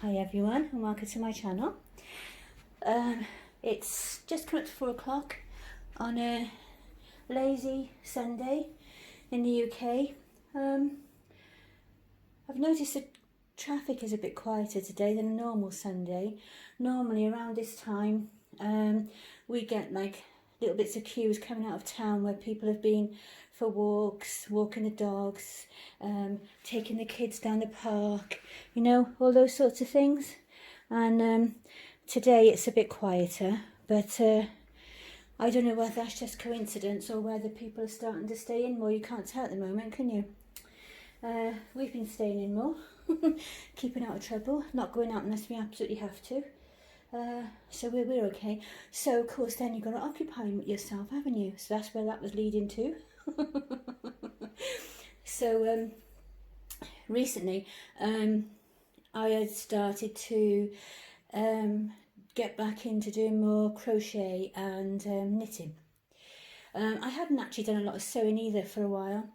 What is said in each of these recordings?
Hi everyone and welcome to my channel. It's just come up to 4 o'clock on a lazy Sunday in the UK. I've noticed that traffic is a bit quieter today than a normal Sunday. Normally around this time we get like little bits of queues coming out of town where people have been for walks, walking the dogs, taking the kids down the park, you know, all those sorts of things. And today it's a bit quieter, but I don't know whether that's just coincidence or whether people are starting to stay in more. You can't tell at the moment, can you? We've been staying in more, keeping out of trouble, not going out unless we absolutely have to. So we're okay. So of course then you've got to occupy yourself, haven't you? So that's where that was leading to. So recently I had started to get back into doing more crochet and knitting. I hadn't actually done a lot of sewing either for a while.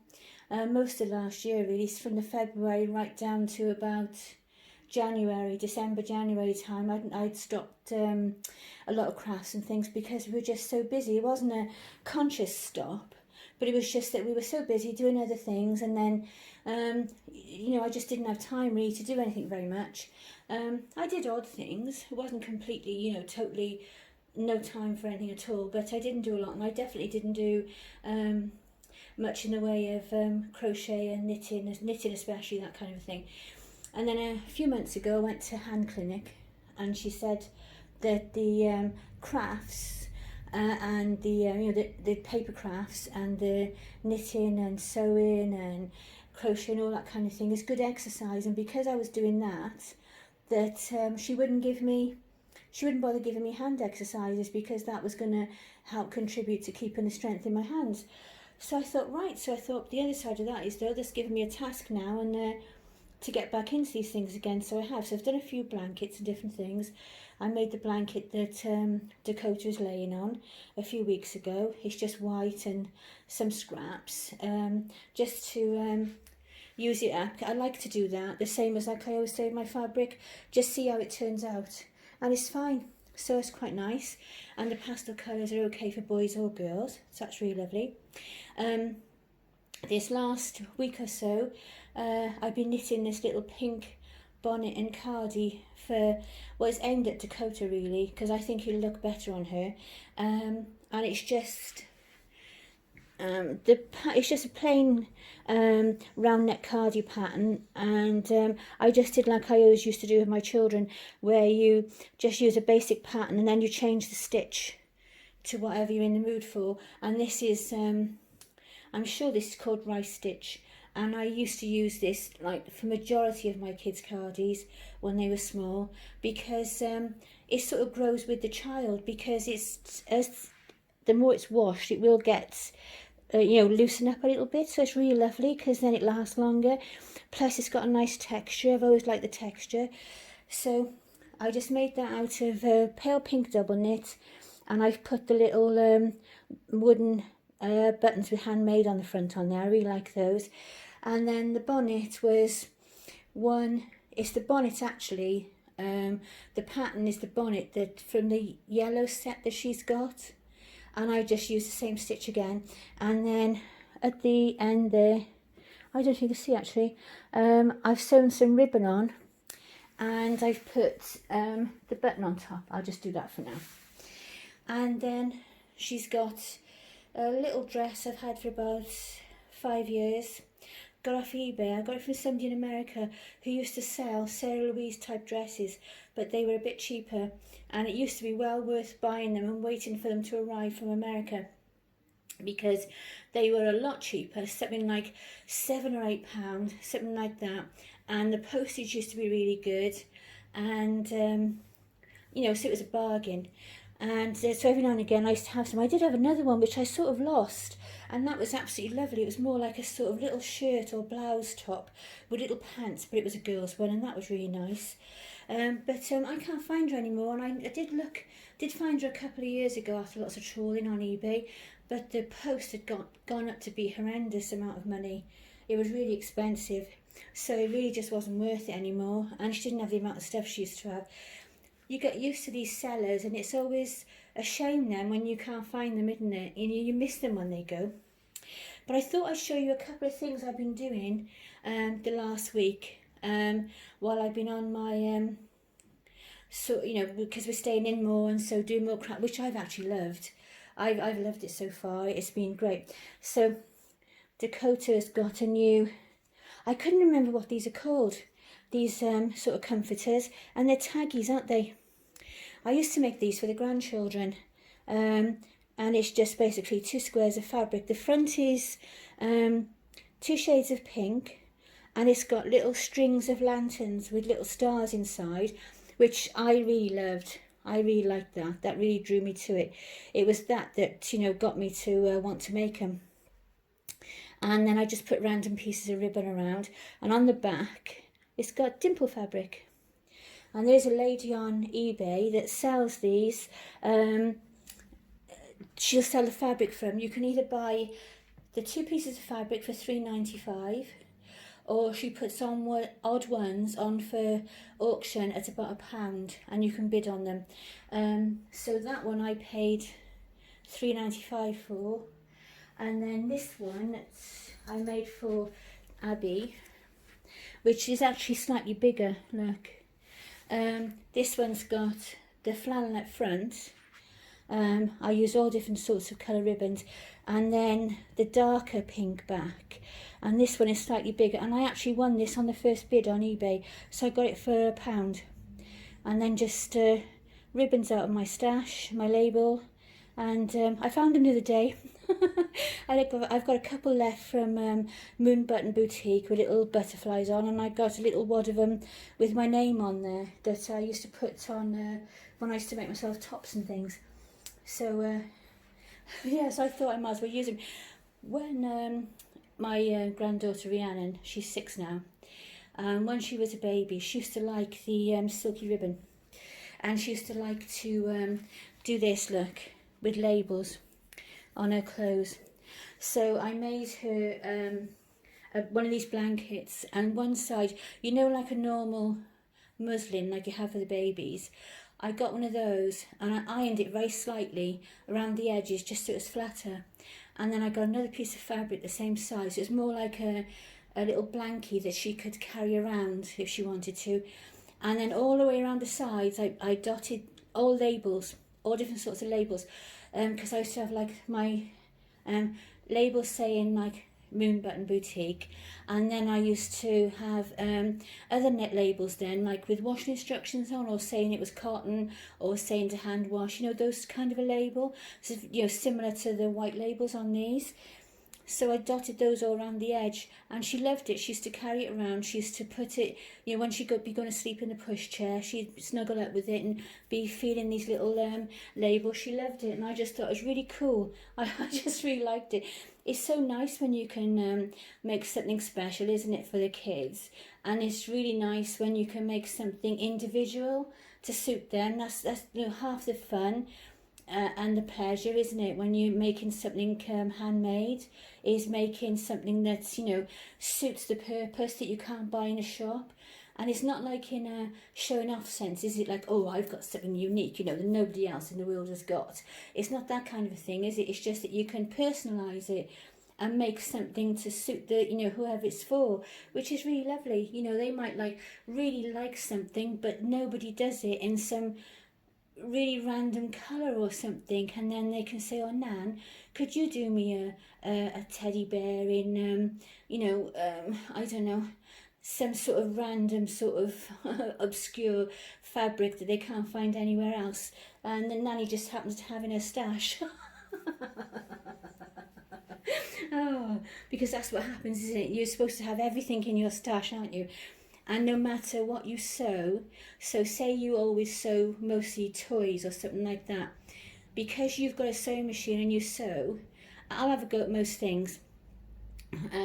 Most of last year really, from the February right down to about December, January time, I'd stopped a lot of crafts and things because we were just so busy. It wasn't a conscious stop, but it was just that we were so busy doing other things, and then you know, I just didn't have time really to do anything very much. I did odd things. It wasn't completely, you know, totally no time for anything at all, but I didn't do a lot, and I definitely didn't do much in the way of crochet and knitting especially, that kind of thing. And then a few months ago I went to hand clinic, and she said that the crafts and the you know, the paper crafts and the knitting and sewing and crochet and all that kind of thing is good exercise, and because I was doing that she wouldn't bother giving me hand exercises because that was going to help contribute to keeping the strength in my hands. So I thought, right, the other side of that is they're just giving me a task now, and to get back into these things again. So I have. So I've done a few blankets and different things. I made the blanket that Dakota is laying on a few weeks ago. It's just white and some scraps, just to use it up. I like to do that, the same as like I always say with my fabric, just see how it turns out. And it's fine. So it's quite nice. And the pastel colours are okay for boys or girls. So that's really lovely. This last week or so, I've been knitting this little pink bonnet and cardi for, well, it's aimed at Dakota really, because I think it'll look better on her. And it's just it's just a plain round neck cardi pattern, and I just did like I always used to do with my children, where you just use a basic pattern and then you change the stitch to whatever you're in the mood for. And this is I'm sure this is called rice stitch, and I used to use this like for majority of my kids' cardis when they were small, because it sort of grows with the child, because it's the more it's washed it will get you know, loosen up a little bit, so it's really lovely because then it lasts longer. Plus it's got a nice texture. I've always liked the texture. So I just made that out of pale pink double knit, and I've put the little wooden buttons with handmade on the front on there. I really like those. And then the bonnet was it's the bonnet actually, the pattern is the bonnet that from the yellow set that she's got, and I just used the same stitch again. And then at the end there, I don't know if you can see actually, I've sewn some ribbon on, and I've put the button on top. I'll just do that for now. And then she's got a little dress I've had for about 5 years. Got off eBay. I got it from somebody in America who used to sell Sarah Louise type dresses, but they were a bit cheaper, and it used to be well worth buying them and waiting for them to arrive from America, because they were a lot cheaper, something like £7 or £8, something like that, and the postage used to be really good, and you know, so it was a bargain. And so every now and again I used to have some. I did have another one which I sort of lost, and that was absolutely lovely. It was more like a sort of little shirt or blouse top with little pants, but it was a girl's one, and that was really nice. But I can't find her anymore, and I did find her a couple of years ago after lots of trawling on eBay, but the post had gone up to be horrendous amount of money. It was really expensive. So it really just wasn't worth it anymore, and she didn't have the amount of stuff she used to have. You get used to these sellers, and it's always a shame then when you can't find them, isn't it? You miss them when they go. But I thought I'd show you a couple of things I've been doing the last week while I've been on my so, you know, because we're staying in more and so doing more crap, which I've actually loved. I've loved it so far. It's been great. So Dakota's got a new, I couldn't remember what these are called, these sort of comforters, and they're taggies, aren't they? I used to make these for the grandchildren, and it's just basically 2 squares of fabric. The front is 2 shades of pink, and it's got little strings of lanterns with little stars inside, which I really loved. I really liked that. That really drew me to it. It was that you know, got me to want to make them. And then I just put random pieces of ribbon around, and on the back it's got dimple fabric. And there's a lady on eBay that sells these. She'll sell the fabric from. You can either buy the 2 pieces of fabric for £3.95, or she puts on odd ones on for auction at about £1, and you can bid on them. So that one I paid £3.95 for, and then this one that I made for Abby, which is actually slightly bigger. Look, this one's got the flannelette front. I use all different sorts of colour ribbons, and then the darker pink back, and this one is slightly bigger, and I actually won this on the first bid on eBay, so I got it for £1. And then just ribbons out of my stash, my label, and I found them the other day. I've got a couple left from Moon Button Boutique with little butterflies on, and I got a little wad of them with my name on there that I used to put on when I used to make myself tops and things. So yes, I thought I might as well use them. When my granddaughter Rhiannon, she's 6 now, when she was a baby, she used to like the silky ribbon, and she used to like to do this, look, with labels on her clothes. So I made her one of these blankets, and one side, you know, like a normal muslin like you have for the babies, I got one of those and I ironed it very slightly around the edges just so it was flatter, and then I got another piece of fabric the same size. It was more like a little blankie that she could carry around if she wanted to, and then all the way around the sides I dotted all labels, all different sorts of labels, because I used to have like my labels saying like Moon Button Boutique, and then I used to have other net labels then, like with washing instructions on, or saying it was cotton, or saying to hand wash, you know, those kind of a label, so, you know, similar to the white labels on these. So I dotted those all around the edge, and she loved it. She used to carry it around. She used to put it, you know, when she'd be going to sleep in the pushchair, she'd snuggle up with it and be feeling these little labels. She loved it, and I just thought it was really cool. I just really liked it. It's so nice when you can make something special, isn't it, for the kids? And it's really nice when you can make something individual to suit them. That's you know, half the fun. And the pleasure, isn't it, when you're making something handmade, is making something that's, you know, suits the purpose that you can't buy in a shop. And it's not like in a showing off sense, is it, like, oh, I've got something unique, you know, that nobody else in the world has got. It's not that kind of a thing, is it? It's just that you can personalise it and make something to suit the, you know, whoever it's for, which is really lovely. You know, they might really like something, but nobody does it in some really random colour or something, and then they can say, oh, Nan, could you do me a teddy bear in you know, I don't know, some sort of random sort of obscure fabric that they can't find anywhere else, and the nanny just happens to have in her stash. Oh, because that's what happens, isn't it? You're supposed to have everything in your stash, aren't you? And no matter what you sew, so say you always sew mostly toys or something like that, because you've got a sewing machine and you sew, I'll have a go at most things.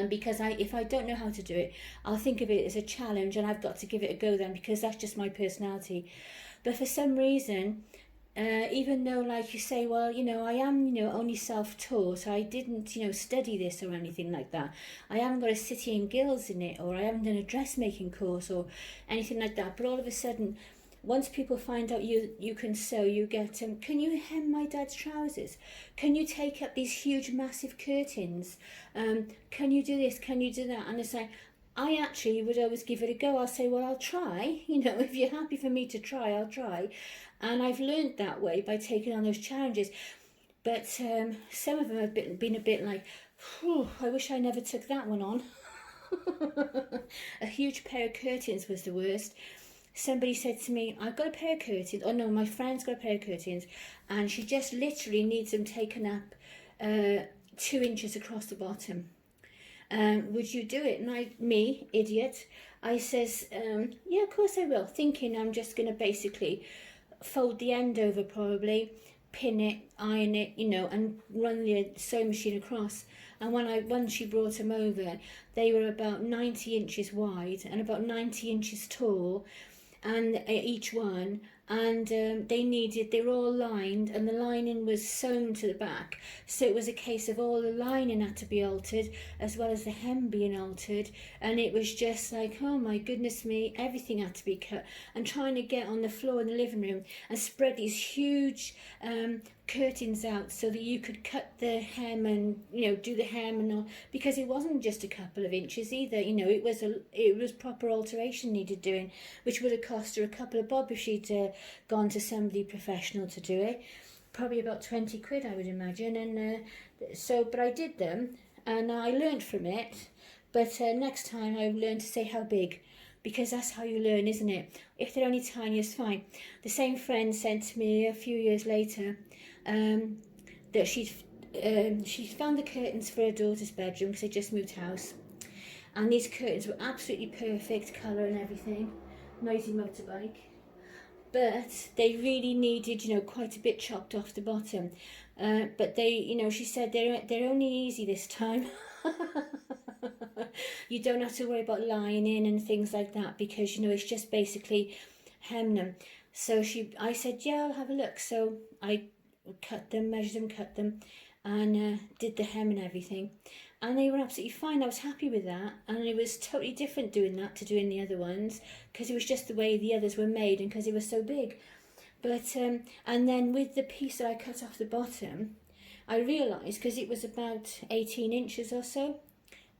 Because if I don't know how to do it, I'll think of it as a challenge, and I've got to give it a go then, because that's just my personality. But for some reason, even though, like you say, well, you know, I am, you know, only self-taught. I didn't, you know, study this or anything like that. I haven't got a City and Guilds in it, or I haven't done a dressmaking course or anything like that. But all of a sudden, once people find out you can sew, you get, can you hem my dad's trousers? Can you take up these huge, massive curtains? Can you do this? Can you do that? And it's like, I actually would always give it a go. I'll say, well, I'll try. You know, if you're happy for me to try, I'll try. And I've learned that way by taking on those challenges. But some of them have been a bit like, I wish I never took that one on. A huge pair of curtains was the worst. Somebody said to me, I've got a pair of curtains. Oh no, my friend's got a pair of curtains, and she just literally needs them taken up 2 inches across the bottom. Would you do it? And me, idiot, I says, yeah, of course I will, thinking I'm just going to basically fold the end over, probably pin it, iron it, you know, and run the sewing machine across. And when she brought them over, they were about 90 inches wide and about 90 inches tall, and each one, and they were all lined, and the lining was sewn to the back, so it was a case of all the lining had to be altered as well as the hem being altered. And it was just like, oh my goodness me, everything had to be cut. And trying to get on the floor in the living room and spread these huge curtains out so that you could cut the hem and, you know, do the hem and all, because it wasn't just a couple of inches either, you know, it was proper alteration needed doing, which would have cost her a couple of bob if she'd gone to somebody professional to do it, probably about 20 quid I would imagine. And but I did them and I learned from it. But next time I learned to say how big, because that's how you learn, isn't it? If they're only tiny, it's fine. The same friend sent to me a few years later that she'd found the curtains for her daughter's bedroom because they just moved house, and these curtains were absolutely perfect colour and everything. Noisy motorbike. But they really needed, you know, quite a bit chopped off the bottom. But they, you know, she said they're only easy this time. You don't have to worry about lining and things like that, because, you know, it's just basically hem them. So I said, yeah, I'll have a look. So I cut them, measured them, cut them, and did the hem and everything. And they were absolutely fine. I was happy with that. And it was totally different doing that to doing the other ones, because it was just the way the others were made and because they were so big. But and then with the piece that I cut off the bottom, I realised, because it was about 18 inches or so,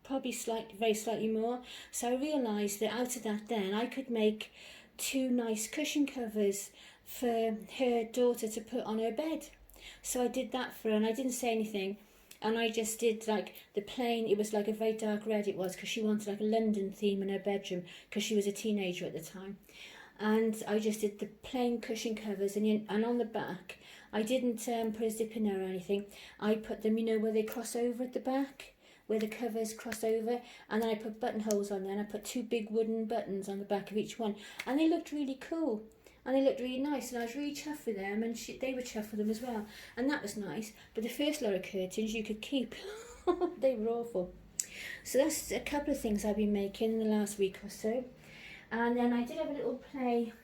probably very slightly more. So I realised that out of that then I could make 2 nice cushion covers for her daughter to put on her bed. So I did that for her, and I didn't say anything. And I just did like the plain, it was like a very dark red it was, because she wanted like a London theme in her bedroom because she was a teenager at the time. And I just did the plain cushion covers, and on the back I didn't put a zip in there or anything. I put them, you know, where they cross over at the back, where the covers cross over, and then I put buttonholes on there, and I put 2 big wooden buttons on the back of each one, and they looked really cool. And they looked really nice, and I was really chuffed with them, and they were chuffed with them as well, and that was nice. But the first lot of curtains you could keep. They were awful. So that's a couple of things I've been making in the last week or so. And then I did have a little play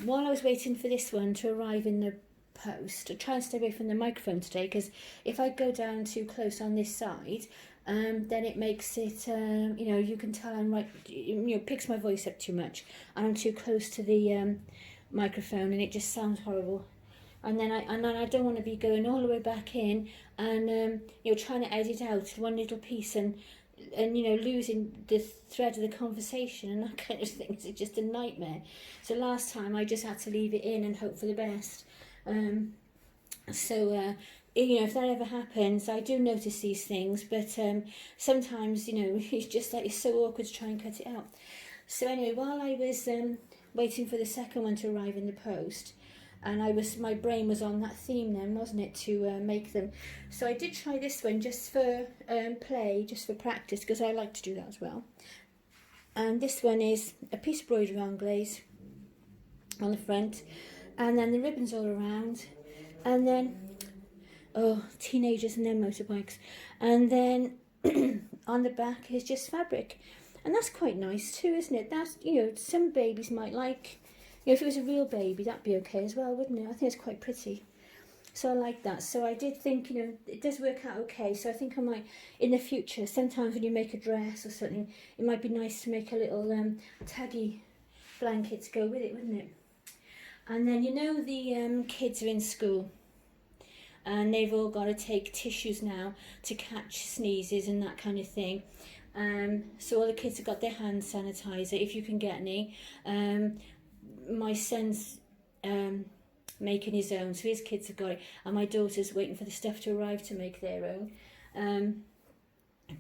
while I was waiting for this one to arrive in the post. I try and stay away from the microphone today, because if I go down too close on this side, then it makes it, you know, you can tell picks my voice up too much, and I'm too close to the microphone, and it just sounds horrible. And then I don't want to be going all the way back in and trying to edit out one little piece and losing the thread of the conversation and that kind of thing. It's just a nightmare. So last time I just had to leave it in and hope for the best. If that ever happens, I do notice these things, but sometimes, it's just like it's so awkward to try and cut it out. So anyway, while I was waiting for the second one to arrive in the post, and my brain was on that theme then, wasn't it, to make them. So I did try this one just for play, just for practice, because I like to do that as well. And this one is a piece of embroidery anglaise on the front, and then the ribbons all around, and then teenagers and their motorbikes, and then on the back is just fabric, and that's quite nice too, isn't it? That's, some babies might like You know, if it was a real baby, that'd be okay as well, wouldn't it? I think it's quite pretty. So I like that. So I did think, you know, it does work out okay. So I think I might, in the future, sometimes when you make a dress or something, it might be nice to make a little taggy blanket to go with it, wouldn't it? And then, you know, the kids are in school and they've all got to take tissues now to catch sneezes and that kind of thing. So all the kids have got their hand sanitizer, if you can get any. My son's making his own, so his kids have got it, and my daughter's waiting for the stuff to arrive to make their own.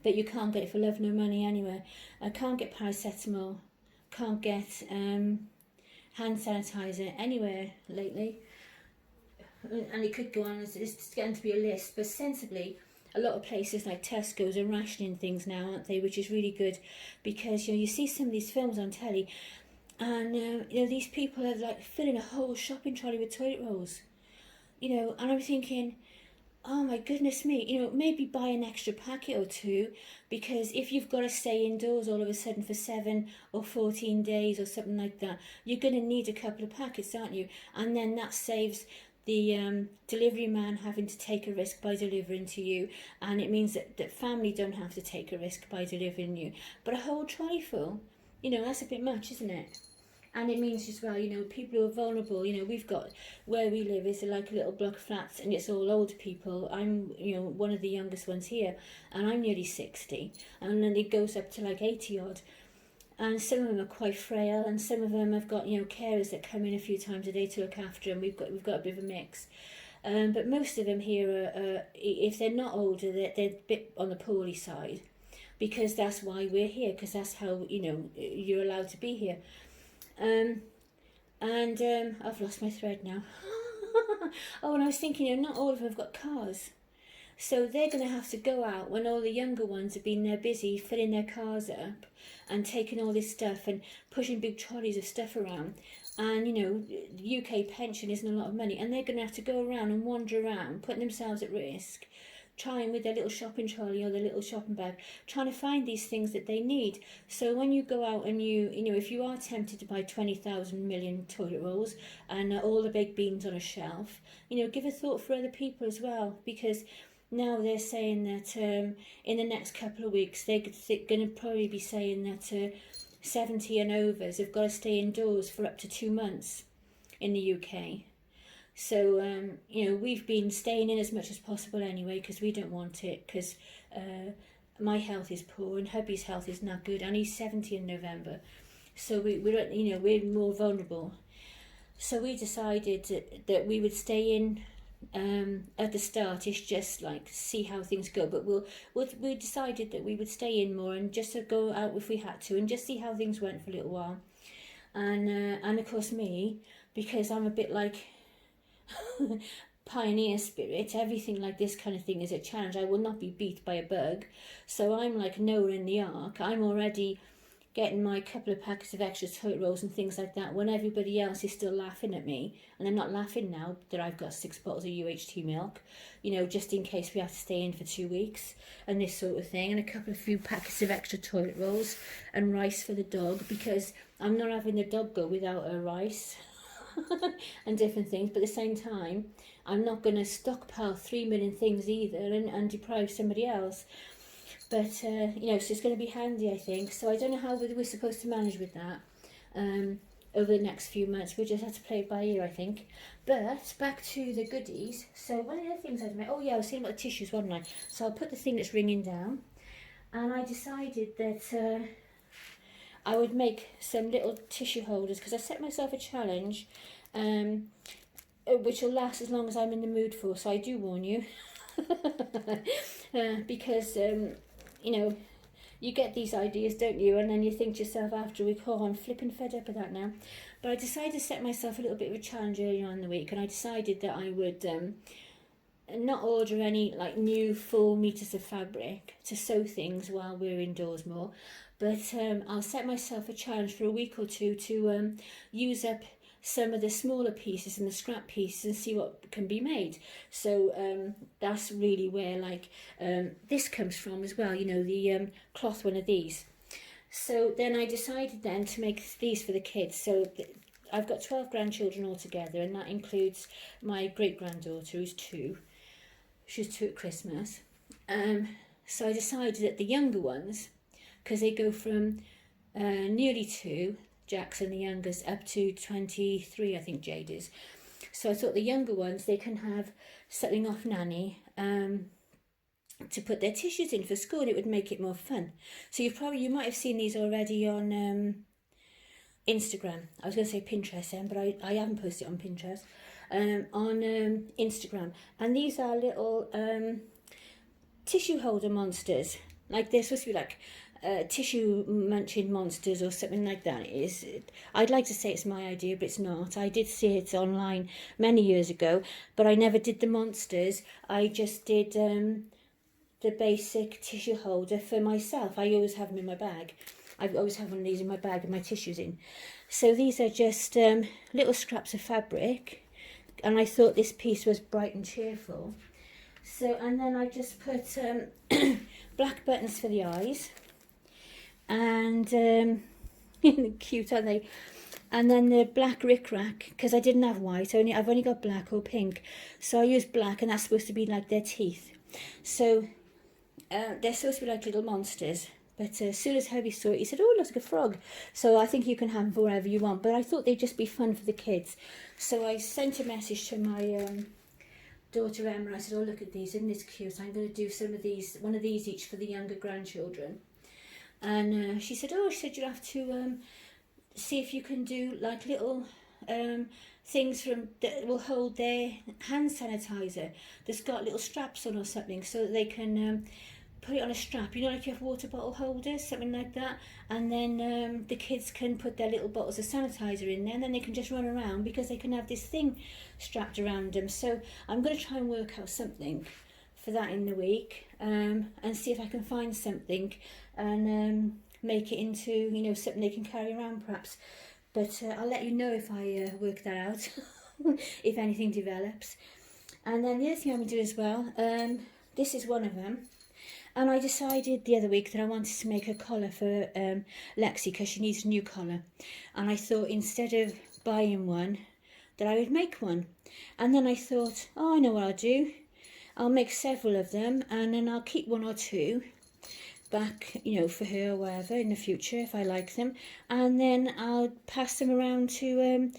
But you can't get it for love nor money anywhere. I can't get paracetamol, can't get hand sanitizer anywhere lately. And it could go on, it's getting to be a list, but sensibly, a lot of places like Tesco's are rationing things now, aren't they? Which is really good, because you see some of these films on telly, and these people are like filling a whole shopping trolley with toilet rolls, and I'm thinking, oh my goodness me, maybe buy an extra packet or two, because if you've got to stay indoors all of a sudden for 7 or 14 days or something like that, you're going to need a couple of packets, aren't you? And then that saves the delivery man having to take a risk by delivering to you, and it means that family don't have to take a risk by delivering you. But a whole trolley full, that's a bit much, isn't it? And it means as well, people who are vulnerable, we've got, where we live is like a little block of flats, and it's all older people. I'm, one of the youngest ones here, and I'm nearly 60, and then it goes up to like 80 odd. And some of them are quite frail, and some of them have got, carers that come in a few times a day to look after them. We've got a bit of a mix. But most of them here are, if they're not older, they're a bit on the poorly side, because that's why we're here, because that's how, you're allowed to be here. I've lost my thread now. Oh, and I was thinking, not all of them have got cars. So they're going to have to go out when all the younger ones have been there busy filling their cars up and taking all this stuff and pushing big trolleys of stuff around. And, the UK pension isn't a lot of money. And they're going to have to go around and wander around, putting themselves at risk, trying with their little shopping trolley or their little shopping bag, trying to find these things that they need. So when you go out and if you are tempted to buy 20,000 million toilet rolls and all the big beans on a shelf, give a thought for other people as well, because now they're saying that in the next couple of weeks they're going to probably be saying that 70 and overs have got to stay indoors for up to 2 months in the UK. So, we've been staying in as much as possible anyway, because we don't want it, because my health is poor and hubby's health is not good, and he's 70 in November. So we're more vulnerable. So we decided that we would stay in at the start. It's just like see how things go, but we decided that we would stay in more and just to go out if we had to, and just see how things went for a little while. And of course me, because I'm a bit like pioneer spirit, everything like this kind of thing is a challenge. I will not be beat by a bug. So I'm like Noah in the ark. I'm already getting my couple of packets of extra toilet rolls and things like that when everybody else is still laughing at me. And I'm not laughing now that I've got 6 bottles of UHT milk, just in case we have to stay in for 2 weeks and this sort of thing, and a few packets of extra toilet rolls and rice for the dog, because I'm not having the dog go without her rice and different things. But at the same time, I'm not going to stockpile 3 million things either and deprive somebody else. But, so it's going to be handy, I think. So I don't know how we're supposed to manage with that over the next few months. We just have to play it by ear, I think. But back to the goodies. So one of the things I'd make, I was saying about the tissues, wasn't I? So I'll put the thing that's ringing down. And I decided that I would make some little tissue holders, because I set myself a challenge which will last as long as I'm in the mood for. So I do warn you. Because you get these ideas, don't you? And then you think to yourself after a week, I'm flipping fed up with that now. But I decided to set myself a little bit of a challenge earlier on in the week, and I decided that I would not order any like new full meters of fabric to sew things while we're indoors more, but I'll set myself a challenge for a week or two to use up some of the smaller pieces and the scrap pieces and see what can be made. So that's really where this comes from as well, the cloth one of these. So then I decided then to make these for the kids. So I've got 12 grandchildren altogether, and that includes my great-granddaughter, who's 2. She was 2 at Christmas. So I decided that the younger ones, because they go from nearly 2, Jackson the youngest, up to 23, I think Jade is. So I thought the younger ones, they can have something off Nanny to put their tissues in for school, and it would make it more fun. So you might have seen these already on Instagram. I was going to say Pinterest then, but I haven't posted it on Pinterest. On Instagram. And these are little tissue holder monsters. Like, they're supposed to be like tissue munching monsters or something like that. I'd like to say it's my idea, but it's not. I did see it online many years ago, but I never did the monsters. I just did the basic tissue holder for myself. I always have them in my bag. I always have one of these in my bag with my tissues in. So these are just little scraps of fabric, and I thought this piece was bright and cheerful. So, and then I just put black buttons for the eyes, and cute, aren't they? And then the black rickrack, because I didn't have white. I've only got black or pink, so I used black, and that's supposed to be like their teeth. So they're supposed to be like little monsters. But as soon as Herbie saw it, he said, "Oh, it looks like a frog." So I think you can have them for wherever you want. But I thought they'd just be fun for the kids. So I sent a message to my daughter Emma. I said, "Oh, look at these, isn't this cute? I'm going to do one of these each for the younger grandchildren." And she said, "Oh," she said, "you'll have to see if you can do like little things that will hold their hand sanitizer that's got little straps on or something, so that they can put it on a strap, like you have water bottle holders, something like that, and then the kids can put their little bottles of sanitizer in there, and then they can just run around because they can have this thing strapped around them." So I'm going to try and work out something for that in the week, and see if I can find something and make it into something they can carry around perhaps. But I'll let you know if I work that out, if anything develops. And then the other thing I'm going to do as well, this is one of them. And I decided the other week that I wanted to make a collar for Lexi, because she needs a new collar. And I thought, instead of buying one, that I would make one. And then I thought, oh, I know what I'll do. I'll make several of them, and then I'll keep 1 or 2 back, for her or whatever in the future if I like them. And then I'll pass them around to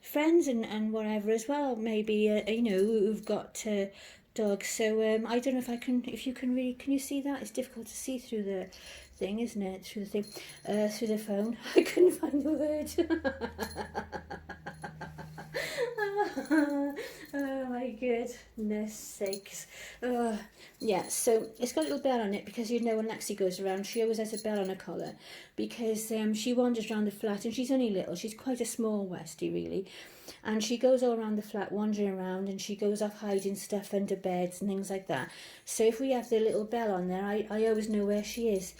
friends and whatever as well, maybe, who've got dogs. So I don't know if you can you see that? It's difficult to see through the thing, isn't it? Through the phone. I couldn't find the word. Oh my goodness sakes. Yeah, so it's got a little bell on it, because when Lexi goes around, she always has a bell on her collar, because she wanders around the flat, and she's only little. She's quite a small Westie, really. And she goes all around the flat wandering around, and she goes off hiding stuff under beds and things like that. So if we have the little bell on there, I always know where she is.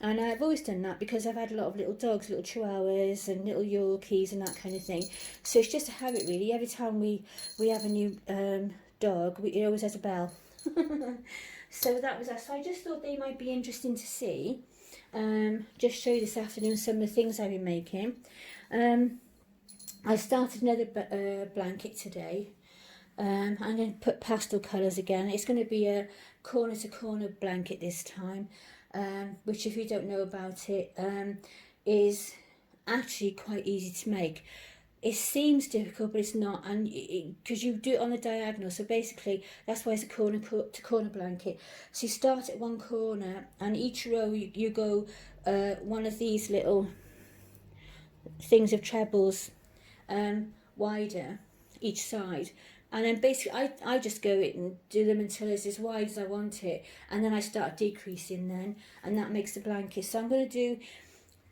And I've always done that because I've had a lot of little dogs, little chihuahuas and little Yorkies and that kind of thing. So it's just a habit, really. Every time we have a new dog, it always has a bell. So that was us. So I just thought they might be interesting to see. Just show you this afternoon some of the things I've been making. I started another blanket today. I'm going to put pastel colours again. It's going to be a corner-to-corner blanket this time, which, if you don't know about it, is actually quite easy to make. It seems difficult, but it's not, and because you do it on the diagonal. So basically, that's why it's a corner-to-corner blanket. So you start at one corner, and each row you go one of these little things of trebles wider each side. And then basically I just go it and do them until it's as wide as I want it, and then I start decreasing then, and that makes the blanket. So I'm going to do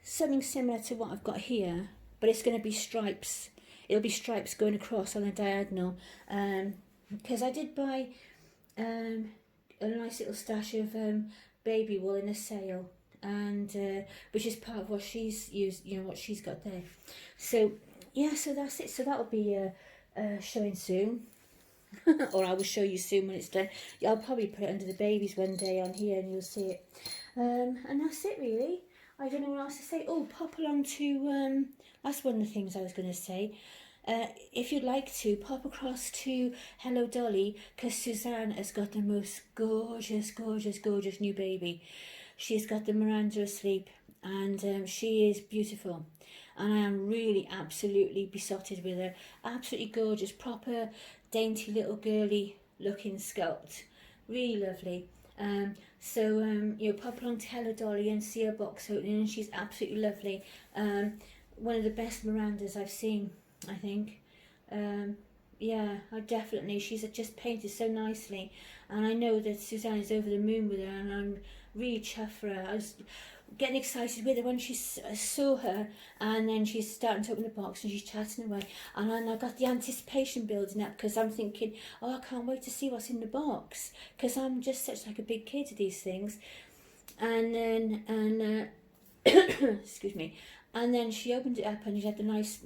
something similar to what I've got here, but it's going to be stripes. It'll be stripes going across on the diagonal, because I did buy a nice little stash of baby wool in a sale, and which is part of what she's used, what she's got there. So yeah, so that's it. So that'll be showing soon. Or I will show you soon when it's done. I'll probably put it under the babies one day on here, and you'll see it. And that's it, really. I don't know what else to say. Oh, pop along to that's one of the things I was going to say. If you'd like to, pop across to Hello Dolly, because Suzanne has got the most gorgeous, gorgeous, gorgeous new baby. She's got the Miranda asleep, and she is beautiful. And I am really absolutely besotted with her. Absolutely gorgeous, proper, dainty little girly looking sculpt. Really lovely. Pop along to Hello Dolly and see her box opening, and she's absolutely lovely. One of the best Mirandas I've seen, I think. I definitely, she's just painted so nicely, and I know that Suzanne is over the moon with her, and I'm really chuffed for her. I was getting excited with her when I saw her, and then she's starting to open the box and she's chatting away, and then I got the anticipation building up, because I'm thinking, oh, I can't wait to see what's in the box, because I'm just such like a big kid to these things. And then excuse me, and then she opened it up and she had the nice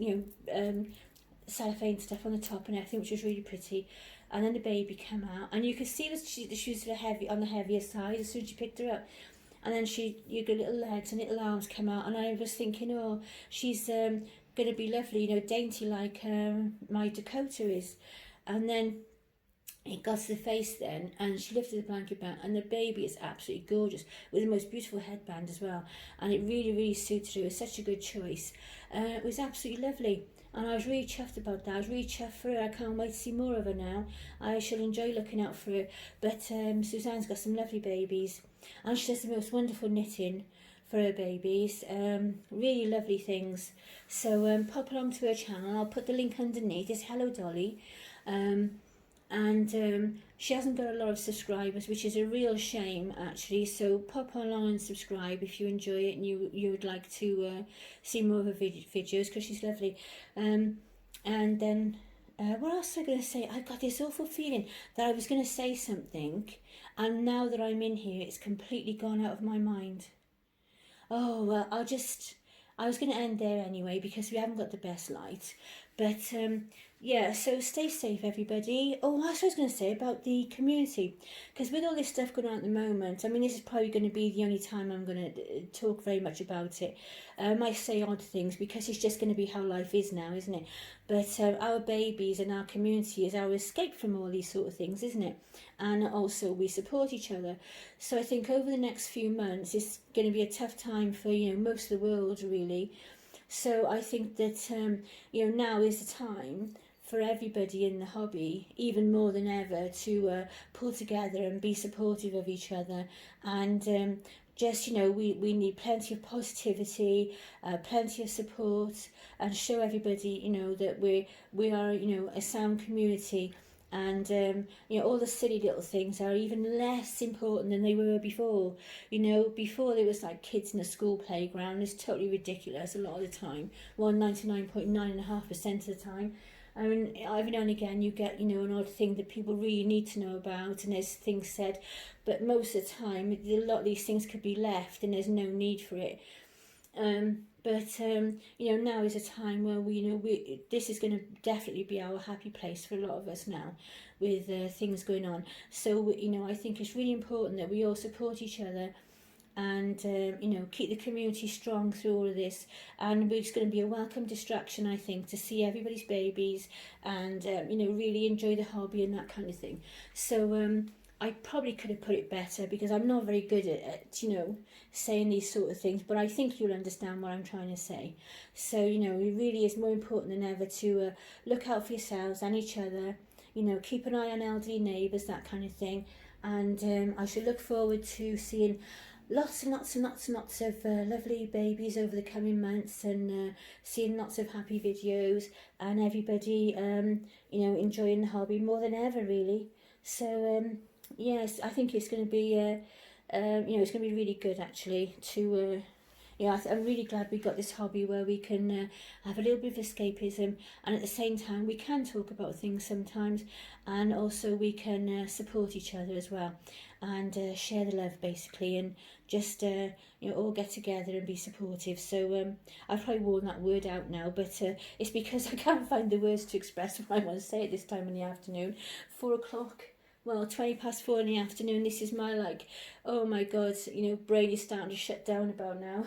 cellophane stuff on the top and everything, which was really pretty. And then the baby came out, and you could see that she was on the heavier side as soon as she picked her up. And then you got little legs and little arms come out, and I was thinking, oh, she's going to be lovely, dainty like my Dakota is. And then it got to the face then, and she lifted the blanket back, and the baby is absolutely gorgeous with the most beautiful headband as well, and it really, really suited her. It was such a good choice. It was absolutely lovely, and I was really chuffed about that. I was really chuffed for her. I can't wait to see more of her now. I shall enjoy looking out for her. But Suzanne's got some lovely babies, and she does the most wonderful knitting for her babies. Really lovely things. So pop along to her channel. I'll put the link underneath. It's Hello Dolly. And she hasn't got a lot of subscribers, which is a real shame actually. So pop along and subscribe if you enjoy it and you would like to see more of her videos, because she's lovely. And then what else was I going to say? I got this awful feeling that I was going to say something, and now that I'm in here, it's completely gone out of my mind. Oh well, I was going to end there anyway, because we haven't got the best light. But so stay safe, everybody. Oh, what was I going to say about the community? Because with all this stuff going on at the moment, I mean, this is probably going to be the only time I'm going to talk very much about it. I might say odd things, because it's just going to be how life is now, isn't it? But our babies and our community is our escape from all these sort of things, isn't it? And also we support each other. So I think over the next few months, it's going to be a tough time for, most of the world, really. So I think that, now is the time for everybody in the hobby, even more than ever, to pull together and be supportive of each other. And we need plenty of positivity, plenty of support, and show everybody, that we are, a sound community. And all the silly little things are even less important than they were before. Before there was like kids in a school playground. It's totally ridiculous a lot of the time. 99.9.5% of the time. I mean, every now and again you get, an odd thing that people really need to know about, and there's things said, but most of the time a lot of these things could be left and there's no need for it. Now is a time where this is going to definitely be our happy place for a lot of us now, with things going on. So I think it's really important that we all support each other, and keep the community strong through all of this. And it's going to be a welcome distraction, I think, to see everybody's babies, and really enjoy the hobby and that kind of thing. So I probably could have put it better, because I'm not very good at saying these sort of things, but I think you'll understand what I'm trying to say. So it really is more important than ever to look out for yourselves and each other, keep an eye on elderly neighbours, that kind of thing. And I should look forward to seeing lots and lots and lots and lots of lovely babies over the coming months, and seeing lots of happy videos, and everybody enjoying the hobby more than ever, really. So yes, I think it's going to be it's going to be really good actually to I'm really glad we got this hobby where we can have a little bit of escapism, and at the same time we can talk about things sometimes, and also we can support each other as well, and share the love basically, and just all get together and be supportive. So I've probably worn that word out now, but it's because I can't find the words to express what I want to say at this time in the afternoon. 4 o'clock. Well, 4:20 in the afternoon. This is my oh my God, brain is starting to shut down about now.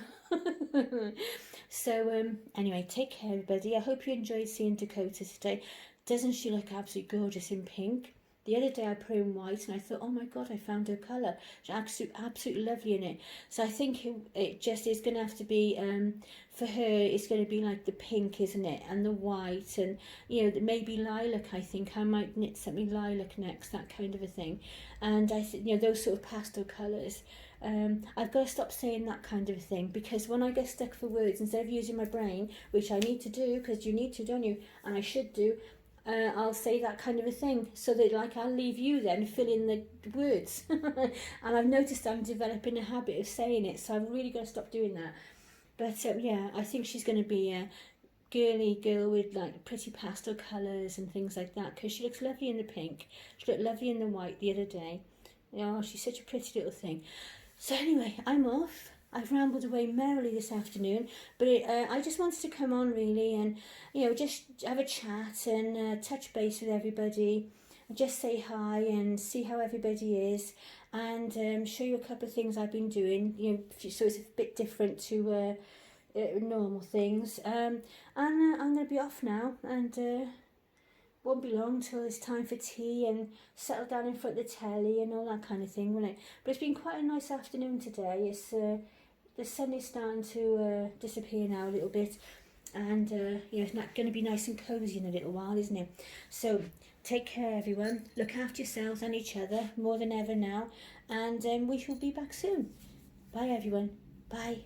So anyway, take care everybody. I hope you enjoyed seeing Dakota today. Doesn't she look absolutely gorgeous in pink? The other day I put her in white and I thought, oh my god, I found her colour. She's absolutely lovely in it. So I think it just is going to have to be, for her, it's going to be like the pink, isn't it? And the white and, maybe lilac, I think. I might knit something lilac next, that kind of a thing. And I think, those sort of pastel colours. I've got to stop saying that kind of thing, because when I get stuck for words, instead of using my brain, which I need to do, because you need to, don't you? And I should do, I'll say that kind of a thing, so that I'll leave you then fill in the words. And I've noticed I'm developing a habit of saying it, so I've really got to stop doing that. But yeah, I think she's going to be a girly girl with pretty pastel colours and things like that, because she looks lovely in the pink. She looked lovely in the white the other day. She's such a pretty little thing. So anyway, I'm off. I've rambled away merrily this afternoon, but I just wanted to come on really and, just have a chat and touch base with everybody, and just say hi and see how everybody is, and show you a couple of things I've been doing, so it's a bit different to normal things. And I'm going to be off now, and won't be long till it's time for tea and settle down in front of the telly and all that kind of thing, won't it? But it's been quite a nice afternoon today. It's the sun is starting to disappear now a little bit, and it's not going to be nice and cosy in a little while, isn't it? So take care everyone, look after yourselves and each other more than ever now, and we shall be back soon. Bye everyone, bye.